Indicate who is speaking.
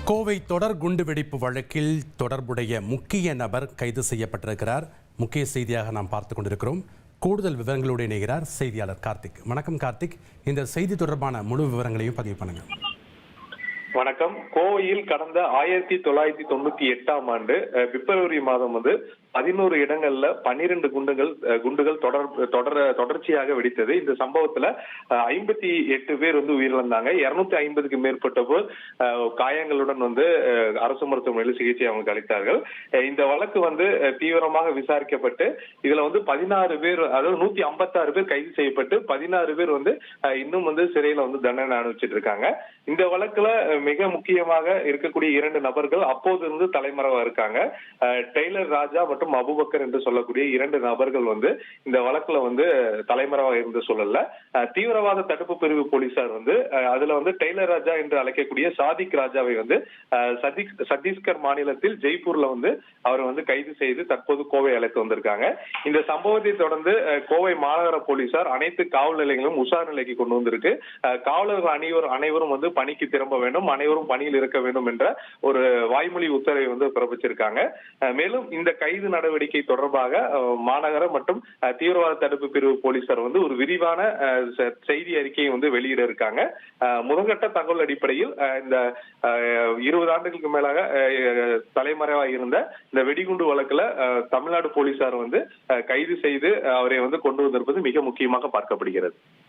Speaker 1: கோவை தொடர் குண்டுவெடிப்பு வழக்கில் தொடர்புடைய முக்கிய நபர் கைது செய்யப்பட்டிருக்கிறார். முக்கிய செய்தியாக நாம் பார்த்துக் கொண்டிருக்கிறோம். கூடுதல் விவரங்களோடு இணைகிறார் செய்தியாளர் கார்த்திக். வணக்கம் கார்த்திக், இந்த செய்தி தொடர்பான முழு விவரங்களையும் பதிவு பண்ணுங்க.
Speaker 2: வணக்கம். கோவையில் கடந்த 1998ஆம் ஆண்டு பிப்ரவரி மாதம் 11 இடங்கள்ல 12 குண்டுகள் தொடர்ச்சியாக வெடித்தது. இந்த சம்பவத்துல 58 பேர் உயிரிழந்தாங்க. 250க்கு மேற்பட்டோர் காயங்களுடன் அரசு மருத்துவமனையில் சிகிச்சை அவங்களுக்கு அளித்தார்கள். இந்த வழக்கு தீவிரமாக விசாரிக்கப்பட்டு இதுல 16 பேர், அதாவது 156 பேர் கைது செய்யப்பட்டு 16 பேர் இன்னும் சிறையில தண்டனை அனுபவிச்சுட்டு இருக்காங்க. இந்த வழக்குல மிக முக்கியமாக இருக்கக்கூடிய 2 நபர்கள் அப்போது இருந்து தலைமறைவா இருக்காங்க. டெய்லர் ராஜா மற்றும் அபுபக்கர் என்று சொல்லக்கூடிய 2 நபர்கள் இந்த வழக்குல தலைமறைவா இருந்த சூழல்ல தீவிரவாத தடுப்பு பிரிவு போலீசார் அதுல டெய்லர் ராஜா என்று அழைக்கக்கூடிய சாதிக் ராஜாவை சத்தீஸ்கர் மாநிலத்தில் ஜெய்ப்பூர்ல அவர் கைது செய்து தற்போது கோவை அழைத்து வந்திருக்காங்க. இந்த சம்பவத்தை தொடர்ந்து கோவை மாநகர போலீசார் அனைத்து காவல் நிலையங்களும் உஷார் நிலைக்கு கொண்டு வந்திருக்கு. காவலர்கள் அனைவரும் பணிக்கு திரும்ப வேண்டும், அனைவரும் பணியில் இருக்க வேண்டும் என்ற ஒரு வாய்மொழி உத்தரவை பிறப்பிச்சிருக்காங்க. மேலும் இந்த கைது நடவடிக்கை தொடர்பாக மாநகர மற்றும் தீவிரவாத தடுப்பு பிரிவு போலீசார் ஒரு விரிவான செய்தி அறிக்கையை வெளியிட இருக்காங்க. முதற்கட்ட தகவல் அடிப்படையில் இந்த 20 ஆண்டுகளுக்கு மேலாக தலைமறைவாக இருந்த இந்த வெடிகுண்டு வழக்குல தமிழ்நாடு போலீசார் கைது செய்து அவரை கொண்டு வந்திருப்பது மிக முக்கியமாக பார்க்கப்படுகிறது.